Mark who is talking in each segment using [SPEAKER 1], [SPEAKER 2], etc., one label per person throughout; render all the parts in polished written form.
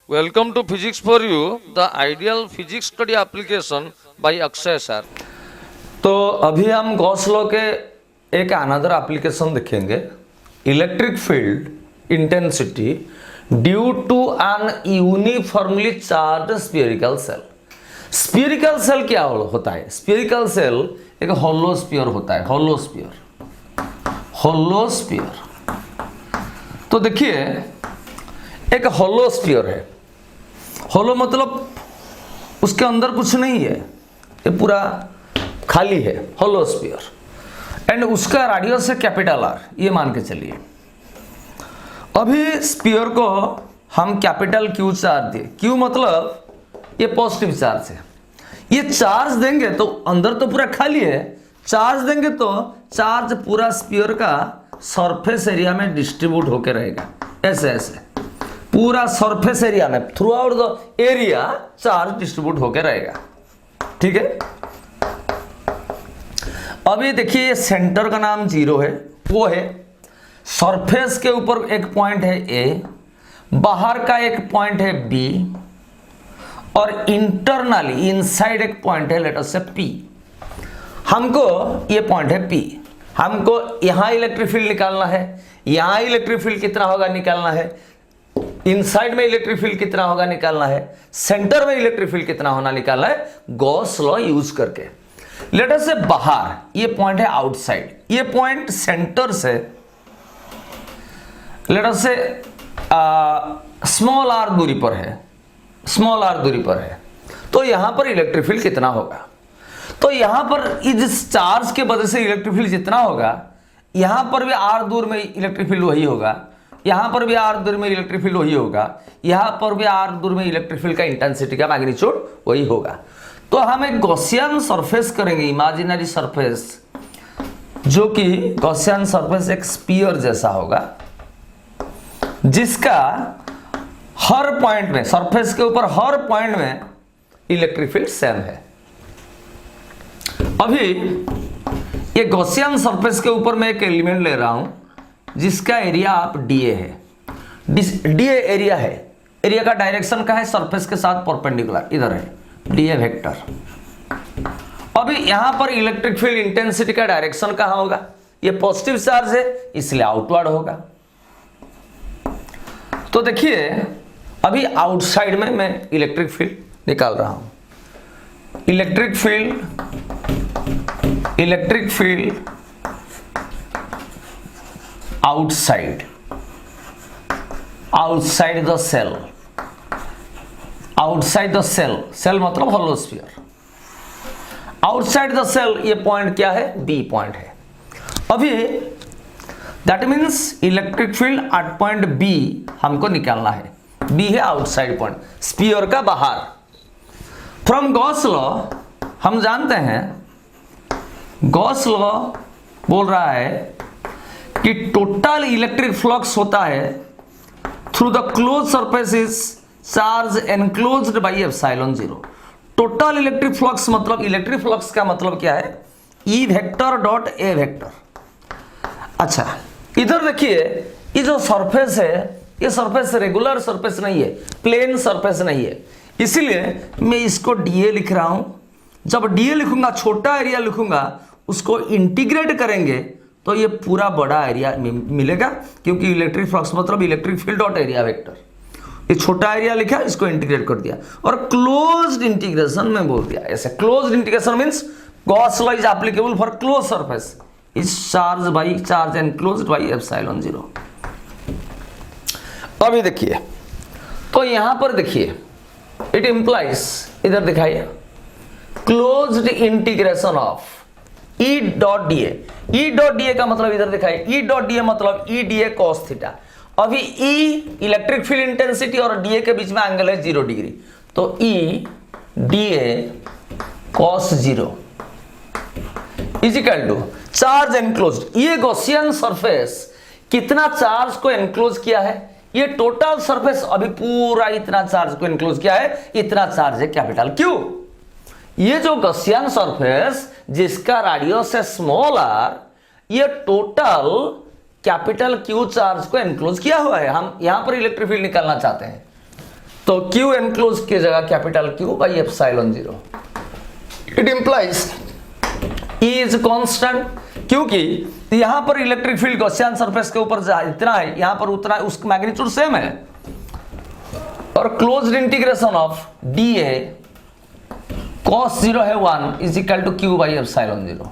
[SPEAKER 1] Welcome to Physics for You, the ideal physics study application by Akshay sir.
[SPEAKER 2] तो अभी हम Gauss law के एक अनदर एप्लीकेशन देखेंगे, electric field intensity due to an uniformly charged spherical shell. Spherical shell क्या होता है? Spherical cell एक होलो स्फीयर होता है, होलो स्फीयर। तो देखिए एक होलो स्फीयर है, होलो मतलब उसके अंदर कुछ नहीं है, ये पूरा खाली है, होलो स्फीयर। एंड उसका रेडियस है कैपिटल आर, ये मान के चलिए। अभी स्फीयर को हम कैपिटल क्यू चार्ज दिए, क्यू मतलब ये पॉजिटिव चार्ज है। ये चार्ज देंगे तो अंदर तो पूरा खाली है, चार्ज देंगे तो चार्ज पूरा स्फीयर का सरफेस एरिया में डिस्ट्रीब्यूट होकर रहेगा, ऐसे ऐसे पूरा सरफेस एरिया में through out the area charge distribute होकर रहेगा। ठीक है, अभी देखिए सेंटर का नाम 0 है, वो है सरफेस के ऊपर एक पॉइंट है ए, बाहर का एक पॉइंट है बी, और इंटरनली इनसाइड एक पॉइंट है, लेट अस से पी। हमको ये पॉइंट है पी, हमको यहां इलेक्ट्रिक फील्ड निकालना है, यहां इलेक्ट्रिक फील्ड कितना होगा निकालना है, इनसाइड में इलेक्ट्रिक फील्ड कितना होगा निकालना है, सेंटर में इलेक्ट्रिक फील्ड कितना होना निकालना है, गॉस लॉ यूज करके। लेट अस से बाहर ये पॉइंट है आउटसाइड, ये पॉइंट सेंटर से लेट अस से स्मॉल आर दूरी पर है, स्मॉल आर दूरी पर है, तो यहां पर इलेक्ट्रिक फील्ड कितना होगा? तो यहां पर इस चार्ज के वजह से इलेक्ट्रिक फील्ड जितना होगा, यहां पर भी आर दूर में इलेक्ट्रिक फील्ड वही होगा, यहां पर भी आर दूर में इलेक्ट्रिक फील्ड वही होगा, यहां पर भी आर दूर में इलेक्ट्रिक फील्ड का इंटेंसिटी का मैग्नीट्यूड वही होगा। तो हम एक गॉसियन सरफेस करेंगे, इमेजिनरी सरफेस, जो कि गॉसियन सरफेस एक स्फीयर जैसा होगा, जिसका हर पॉइंट में, सरफेस के ऊपर हर पॉइंट में इलेक्ट्रिक फील्ड सेम है। अभी ये गॉसियन सरफेस के ऊपर मैं एक एलिमेंट ले रहा हूं जिसका एरिया आप डीए है, डीए एरिया है, एरिया का डायरेक्शन का है सरफेस के साथ परपेंडिकुलर, इधर है डीए वेक्टर। अभी यहां पर इलेक्ट्रिक फील्ड इंटेंसिटी का डायरेक्शन कहां होगा? ये पॉजिटिव चार्ज है इसलिए आउटवर्ड होगा। तो देखिए अभी आउटसाइड में मैं इलेक्ट्रिक फील्ड निकाल रहा हूं, electric field outside the shell, outside the shell, shell मतलब hollow sphere, outside the shell ये पॉइंट क्या है? बी पॉइंट है। अभी that means electric field at point B हमको निकालना है, बी है आउटसाइड पॉइंट, स्फीयर का बाहर। फ्रॉम गॉस लॉ हम जानते हैं, गॉस लॉ बोल रहा है कि टोटल इलेक्ट्रिक फ्लक्स होता है through the close surfaces charge enclosed by epsilon 0। Total electric flux मतलब, इलेक्ट्रिक फ्लक्स का मतलब क्या है? ई वेक्टर डॉट ए वेक्टर। अच्छा इधर देखिए ये जो सरफेस है, ये सरफेस रेगुलर सरफेस नहीं है, प्लेन सरफेस नहीं है, इसीलिए मैं इसको डीए लिख रहा हूं। जब डीए लिखूंगा, छोटा एरिया लिखूंगा, उसको इंटीग्रेट करेंगे तो ये पूरा बड़ा एरिया मिलेगा, क्योंकि इलेक्ट्रिक फ्लक्स मतलब electric field dot area vector. ये छोटा एरिया लिखा, इसको इंटीग्रेट कर दिया, और क्लोज्ड इंटीग्रेशन में बोल दिया ऐसे। Closed integration means Gauss law is applicable for close surface, is charge by charge enclosed by epsilon 0। अभी देखिए, तो यहां पर देखिए इट इंप्लाइज, इधर दिखाइए, closed integration of E dot DA. E dot DA का मतलब इधर दिखाइए, ई डॉट डीए मतलब ई डीए कॉस थीटा। अभी ई इलेक्ट्रिक फील्ड इंटेंसिटी और डीए के बीच में एंगल है 0 डिग्री, तो E dA cos 0 is equal to charge enclosed. ये गॉसियन सरफेस कितना चार्ज को एनक्लोज किया है? ये टोटल सरफेस अभी पूरा इतना चार्ज को एनक्लोज किया है, इतना चार्ज है कैपिटल क्यू। ये जो गॉसियन सरफेस जिसका रेडियस है स्मॉल आर, ये टोटल कैपिटल क्यू चार्ज को एनक्लोज किया हुआ है। हम यहां पर इलेक्ट्रिक फील्ड निकालना चाहते हैं, तो Q एनक्लोज की जगह capital Q by epsilon 0। It implies E is constant, क्योंकि यहां पर इलेक्ट्रिक फील्ड गॉसियन सरफेस के ऊपर इतना है, यहां पर उतना, उसका मैग्नीट्यूड सेम है, और closed integration of dA cos 0 है 1 is equal to Q by epsilon 0।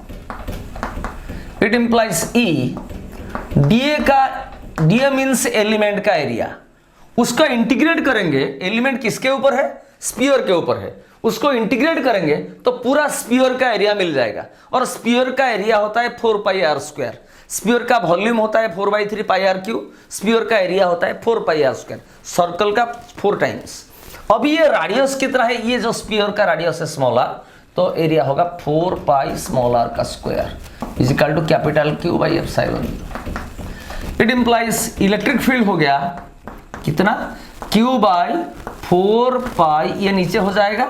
[SPEAKER 2] It implies E dA means element का एरिया, उसका इंटीग्रेट करेंगे, एलिमेंट किसके ऊपर है, स्फीयर के ऊपर है, उसको इंटीग्रेट करेंगे तो पूरा स्फीयर का एरिया मिल जाएगा, और स्फीयर का एरिया होता है 4 पाई आर स्क्वायर, स्फीयर का वॉल्यूम होता है 4/3 पाई आर क्यूब, स्फीयर का एरिया होता है 4 पाई आर स्क्वायर, सर्कल का 4 टाइम्स। अब ये रेडियस कितना है, ये जो स्फीयर का रेडियस है स्मॉल आर, तो एरिया होगा 4 पाई स्मॉल आर का square is equal to capital Q by epsilon 0। It implies electric field हो गया कितना, Q बाई 4 पाई, ये नीचे हो जाएगा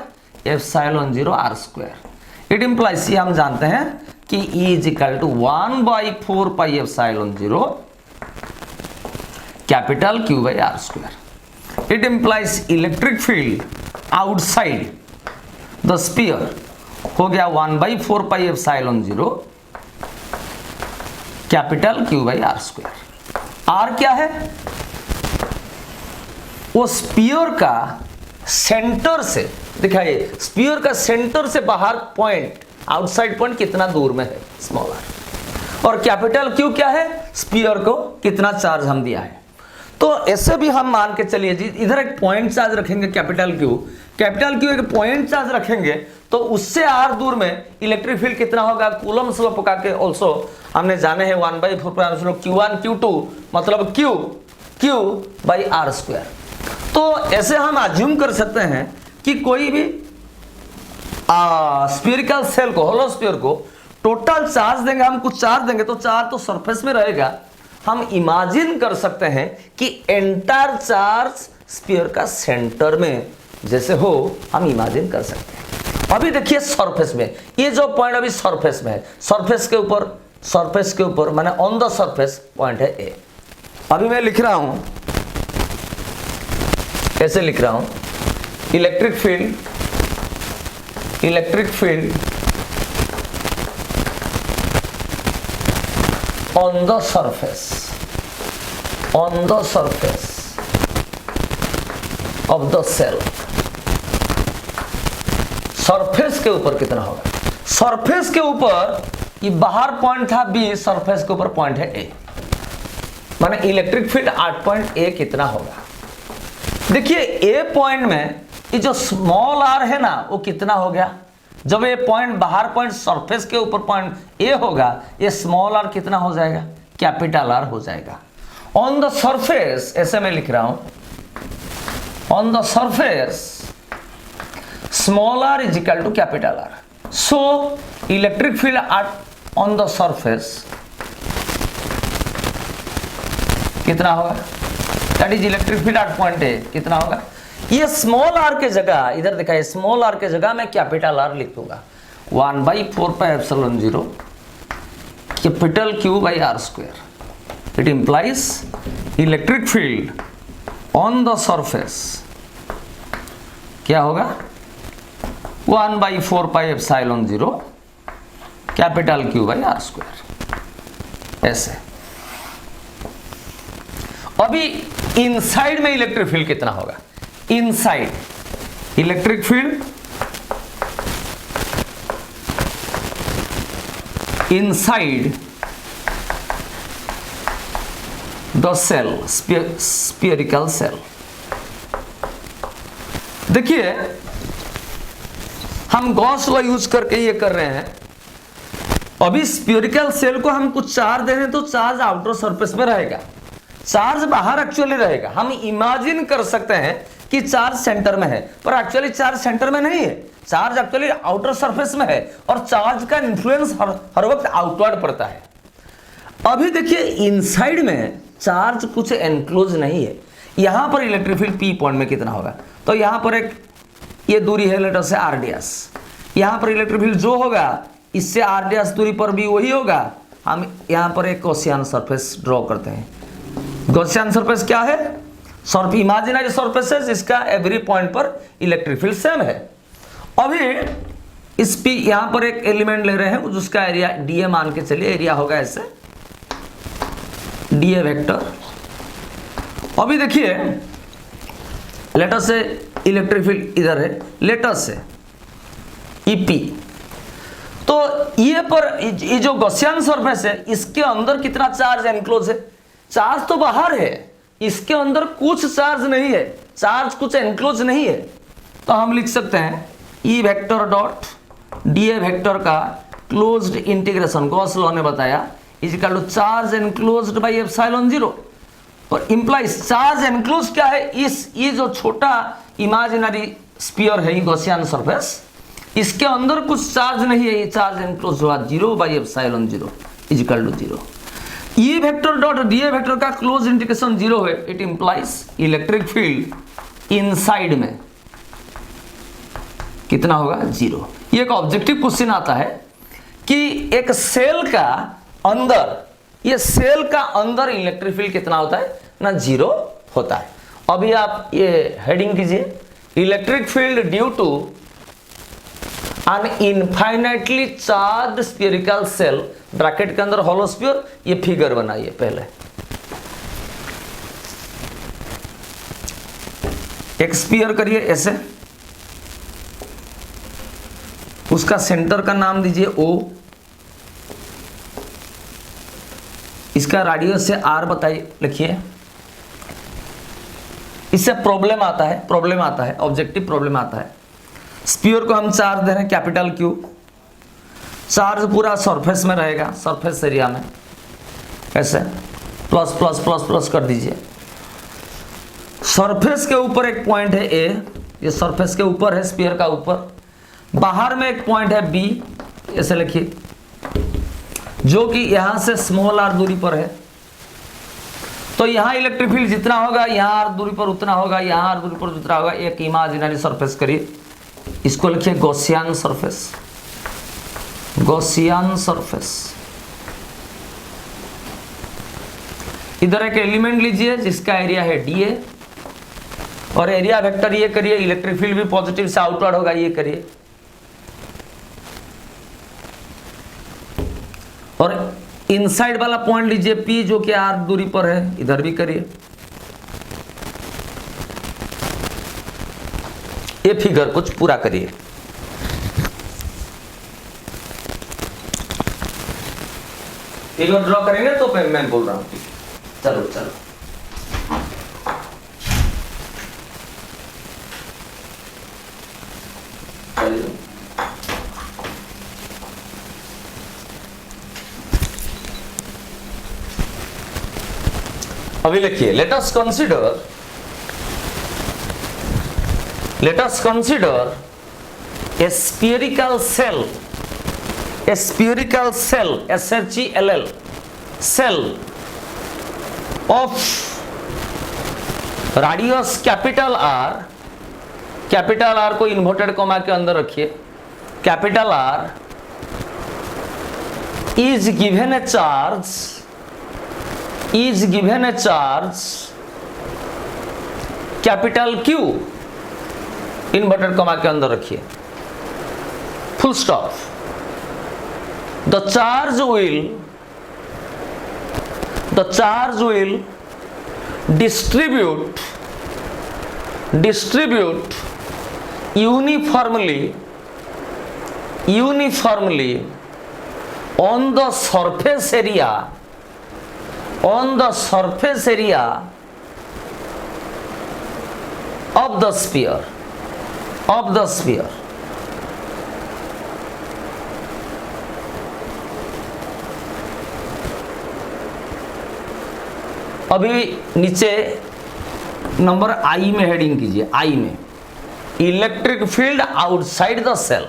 [SPEAKER 2] epsilon 0 R square. It implies, ये हम जानते हैं कि E is equal to 1/4 pi epsilon 0 capital Q by R square. It implies electric field outside the sphere हो गया 1/4 pi epsilon 0 capital Q by R square. R क्या है, वो स्फीयर का सेंटर से, दिखाइए स्फीयर का सेंटर से बाहर पॉइंट, आउटसाइड पॉइंट कितना दूर में है, स्मॉल आर, और कैपिटल Q क्या है, स्फीयर को कितना चार्ज हम दिया है। तो ऐसे भी हम मान के चलिए जी, इधर एक पॉइंट चार्ज रखेंगे कैपिटल Q एक पॉइंट चार्ज रखेंगे, तो उससे आर दूर में इलेक्ट्रिक फील्ड कितना होगा, कूलम्स लॉ पका के ऑल्सो हमने जाने हैं 1/4 Q1 Q2 मतलब Q बाई आर स्क्वायर। तो ऐसे हम अज्यूम कर सकते हैं कि कोई भी स्फीयरिकल सेल को, होलो स्फीयर को टोटल चार्ज देंगे, हम कुछ चार्ज देंगे तो चार्ज तो सरफेस में रहेगा, हम इमेजिन कर सकते हैं कि एंटायर चार्ज स्फीयर का सेंटर में जैसे हो, हम इमेजिन कर सकते हैं। अभी देखिए सरफेस में, ये जो पॉइंट अभी सरफेस में है, सरफेस के ऊपर माने ऑन द सरफेस पॉइंट है ए। अभी मैं लिख रहा हूं, ऐसे लिख रहा हूं, electric field on the surface of the shell, surface के ऊपर कितना होगा, सरफेस के ऊपर ये बाहर पॉइंट था बी, सरफेस के ऊपर पॉइंट है ए, माने इलेक्ट्रिक फील्ड 8 पॉइंट ए कितना होगा। देखिए ए पॉइंट में ये जो स्मॉल आर है ना, वो कितना हो गया, जब ये पॉइंट बाहर पॉइंट सरफेस के ऊपर पॉइंट ए होगा, ये स्मॉल आर कितना हो जाएगा, कैपिटल आर हो जाएगा। ऑन द सरफेस, ऐसे मैं लिख रहा हूं, on the surface small R is equal to capital R, so electric field on the surface कितना होगा, that is electric field 8 point A कितना होगा। ये स्मॉल आर के जगह, इधर दिखाइए, स्मॉल आर के जगह मैं कैपिटल आर लिख दूंगा, 1/4 pi epsilon 0 capital Q by R square. It implies electric field on the surface क्या होगा, 1/4 pi epsilon 0 capital Q by R square. ऐसे अभी इनसाइड में इलेक्ट्रिक फील्ड कितना होगा, inside electric field inside the shell, spherical shell. देखिए हम Gauss law use करके ये कर रहे हैं, अभी स्फीयरिकल सेल को हम कुछ चार्ज दे रहे हैं तो चार्ज आउटर सरफेस में रहेगा, चार्ज बाहर एक्चुअली रहेगा। हम इमेजिन कर सकते हैं कि चार्ज सेंटर में है, पर एक्चुअली चार्ज सेंटर में नहीं है, चार्ज एक्चुअली आउटर सरफेस में है, और चार्ज का इन्फ्लुएंस हर वक्त आउटवर्ड पड़ता है। अभी देखिए इनसाइड में चार्ज कुछ एनक्लोज नहीं है, यहां पर इलेक्ट्रिक फील्ड पी पॉइंट में कितना होगा, तो यहां पर एक ये दूरी है लेटर से आरडीएस, यहां पर इलेक्ट्रिक फील्ड जो होगा इससे आरडीएस दूरी पर भी वही होगा। हम यहां पर एक गॉसियन सरफेस ड्रॉ करते हैं, गॉसियन सरफेस क्या है, इमेजिनरी सरफेसेस, इसका एवरी पॉइंट पर इलेक्ट्रिक फील्ड सेम है। अभी इस पी यहां पर एक एलिमेंट ले रहे हैं जिसका एरिया डी ए मान के चलिए, एरिया होगा ऐसे डी ए वेक्टर। अभी देखिए लेट अस से इलेक्ट्रिक फील्ड इधर है, लेट अस से ईपी, तो ये पर ये जो गॉसियन सरफेस है इसके अंदर कितना चार्ज एनक्लोज है? चार्ज तो बाहर है, इसके अंदर कुछ चार्ज नहीं है, चार्ज कुछ एनक्लोज नहीं है। तो हम लिख सकते हैं E vector dot D A vector का क्लोज्ड इंटीग्रेशन, गॉस लॉ ने बताया, is equal to charge enclosed by epsilon zero. और इंप्लाइज चार्ज एनक्लोज क्या है? इस ये जो छोटा इमेजिनरी स्फीयर है गॉसियन सरफेस, इसके अंदर कुछ चार्ज नहीं है, ये चार्ज एनक्लोज हुआ zero by epsilon zero is equal to zero. E vector dot D A vector का क्लोज इंटीग्रेशन जीरो है, it implies electric field inside में कितना होगा? जीरो। ये एक ऑब्जेक्टिव क्वेश्चन आता है कि एक सेल का अंदर, ये सेल का अंदर इलेक्ट्रिक फील्ड कितना होता है ना? जीरो होता है। अभी आप ये हेडिंग कीजिए, electric field due to an infinitely charged spherical shell, bracket के अंदर हॉलो स्फीयर, ये फिगर बनाइए पहले। एक स्फीयर करिए ऐसे, उसका सेंटर का नाम दीजिए O, इसका रेडियस से R बताइए, लिखिए। इससे प्रॉब्लम आता है, ऑब्जेक्टिव प्रॉब्लम आता है। स्फीयर को हम चार्ज दे रहे हैं कैपिटल Q, चार्ज पूरा सरफेस में रहेगा, सरफेस एरिया में ऐसे प्लस प्लस प्लस प्लस कर दीजिए। सरफेस के ऊपर एक पॉइंट है A, ये सरफेस के ऊपर है, स्फीयर का ऊपर। बाहर में एक पॉइंट है B, ऐसे लिखिए, जो कि यहां से स्मॉल r दूरी पर है। तो यहां इलेक्ट्रिक फील्ड जितना होगा यहां r दूरी पर उतना होगा, यहां r दूरी पर जितना होगा। एक इमेजिनरी सरफेस करिए, इसको लिखिए गॉसियन सरफेस, गॉसियन सरफेस। इधर एक एलिमेंट लीजिए जिसका एरिया है dA, और एरिया वेक्टर ये करिए, इलेक्ट्रिक फील्ड भी पॉजिटिव से आउटवर्ड होगा, ये करिए। और इनसाइड वाला पॉइंट लीजिए P, जो कि r दूरी पर है, इधर भी करिए। ये फिगर कुछ पूरा करिए। फिगर ड्रॉ करेंगे तो मैं बोल रहा हूं, चलो चलो। अभी लिखिए, let us consider a spherical cell, SHELL, cell of radius capital R को इन्वर्टेड कॉमा के अंदर रखिए, capital R is given a charge capital Q, inverted comma के अंदर रखिए, full stop. The charge will distribute uniformly on the surface area of the sphere, अभी नीचे number I में हेडिंग कीजिए, I में electric field outside the shell,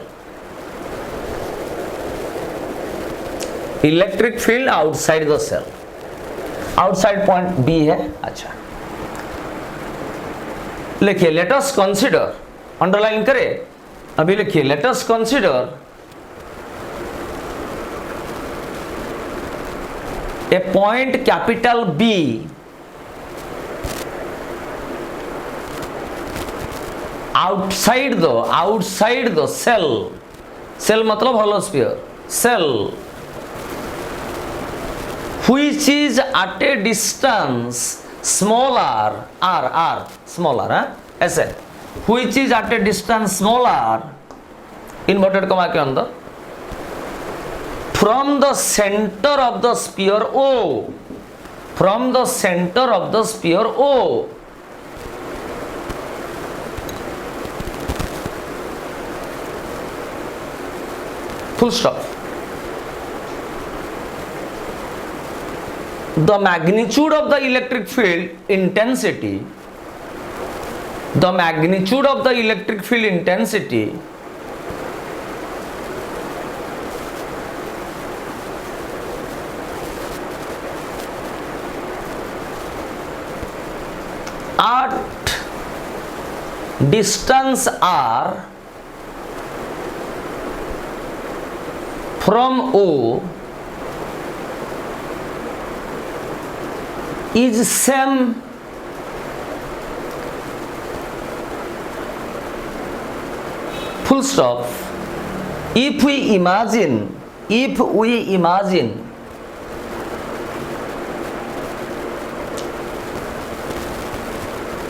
[SPEAKER 2] electric field outside the shell, outside point B है। अच्छा लिखिए, let us consider, underline करें, अभी लिखिए, let us consider a point capital B outside the shell मतलब hollow sphere, shell which is at a distance smaller, r smaller, ऐसे, which is at a distance smaller inverted comma के अंदर from the center of the sphere O, from the center of the sphere O, full stop. The magnitude of the electric field intensity, the magnitude of the electric field intensity at distance r from O is same full stop if we imagine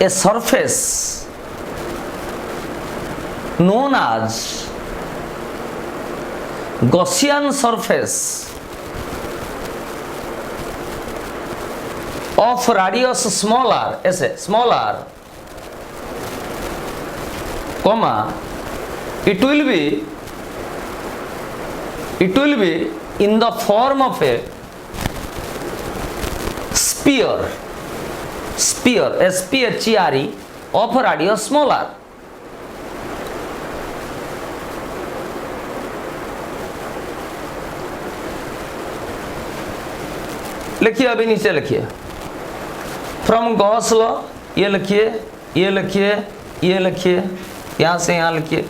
[SPEAKER 2] a surface known as Gaussian surface of radius smaller, ऐसे smaller, comma, it will be in the form of a sphere, S-P-H-E-R-E, of radius smaller. लिखिए, अभी नीचे लिखिए, from Gauss law, ये लिखिए, ये लिखिए, ये लिखिए, यहां से यहां लिखिए,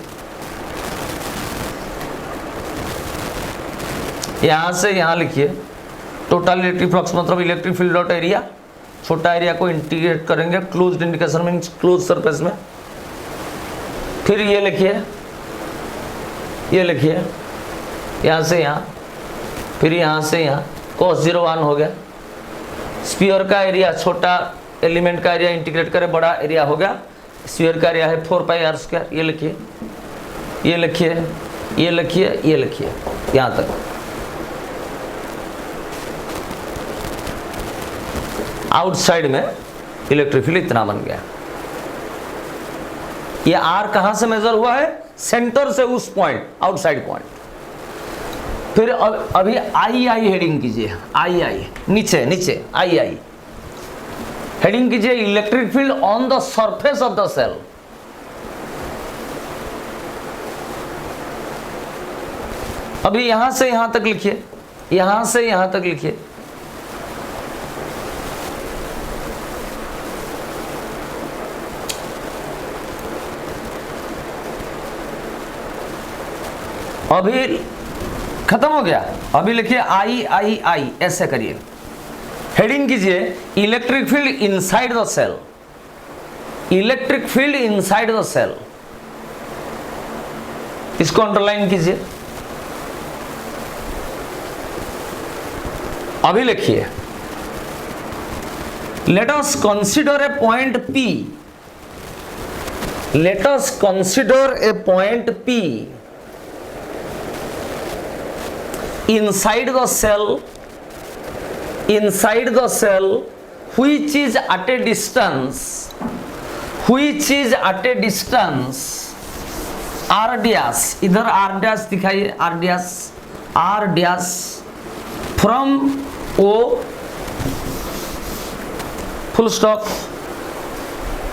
[SPEAKER 2] यहां से यहां लिखिए, टोटल इलेक्ट्रिक फ्लक्स मतलब इलेक्ट्रिक फील्ड डॉट एरिया, छोटा एरिया को इंटीग्रेट करेंगे closed indication means close surface में, फिर ये लिखिए, ये लिखिए, यहां से यहां, फिर यहां से यहां, cos 0 1 हो गया, स्फीयर का एरिया छोटा एलिमेंट का एरिया इंटीग्रेट करे बड़ा एरिया हो गया, स्फीयर का एरिया है 4 पाई r स्क्वायर, ये लिखिए, ये लिखिए, ये लिखिए, ये लिखिए, यहां तक आउटसाइड में इलेक्ट्रिक फील्ड इतना बन गया। ये r कहां से मेजर हुआ है? सेंटर से उस पॉइंट, आउटसाइड पॉइंट। फिर अभी आई हेडिंग कीजिए, आई नीचे नीचे आई हेडिंग कीजिए, electric field on the surface of the shell. अभी यहां से यहां तक लिखिए, यहां से यहां तक लिखिए, अभी खत्म हो गया। अभी लिखिए आई ऐसे करिए, हेडिंग कीजिए electric field inside the shell, electric field inside the shell, इसको अंडरलाइन कीजिए। अभी लिखिए let us consider a point P, let us consider a point P inside the cell which is at a distance r dash, इधर r dash दिखाइए, r dash from O full stop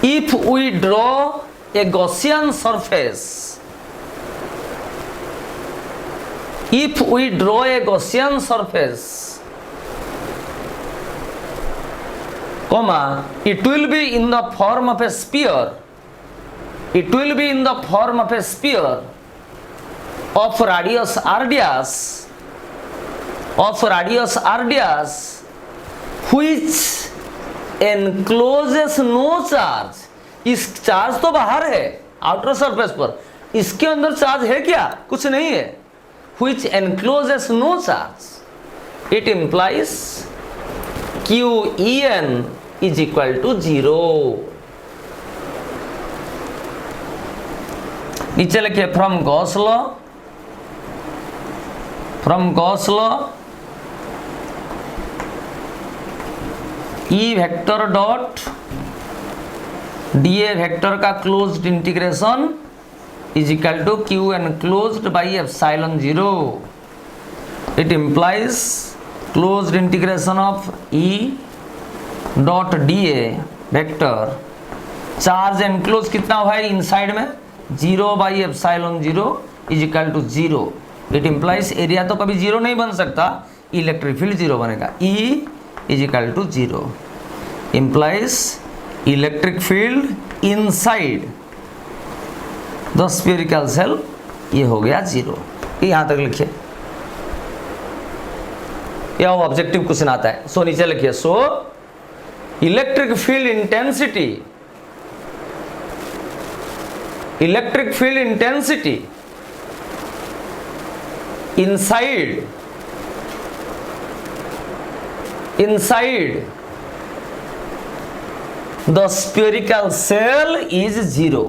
[SPEAKER 2] if we draw a Gaussian surface, if we draw a Gaussian surface, comma, it will be in the form of a sphere, it will be in the form of a sphere of radius r dash, which encloses no charge, इस charge तो बाहर है, outer surface पर, इसके अंदर charge है क्या? कुछ नहीं है। which encloses no charge, it implies QEN is equal to 0। नीचे लिखिए from Gauss law E vector dot dA vector का closed integration is equal to Q enclosed by epsilon 0। It implies closed integration of E dot dA vector, charge enclosed कितना हुआ है inside में 0 by epsilon 0 is equal to 0। It implies area तो कभी 0 नहीं बन सकता, इलेक्ट्रिक फील्ड 0 बनेगा। E is equal to 0 implies electric field inside the spherical shell, ये हो गया 0। यहां तक लिखिए, यह ऑब्जेक्टिव क्वेश्चन आता है। सो नीचे लिखिए, सो electric field intensity inside the spherical shell is 0।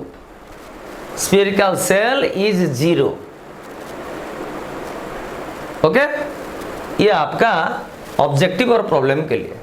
[SPEAKER 2] Spherical shell is 0। Okay, ये आपका ऑब्जेक्टिव और प्रॉब्लम के लिए।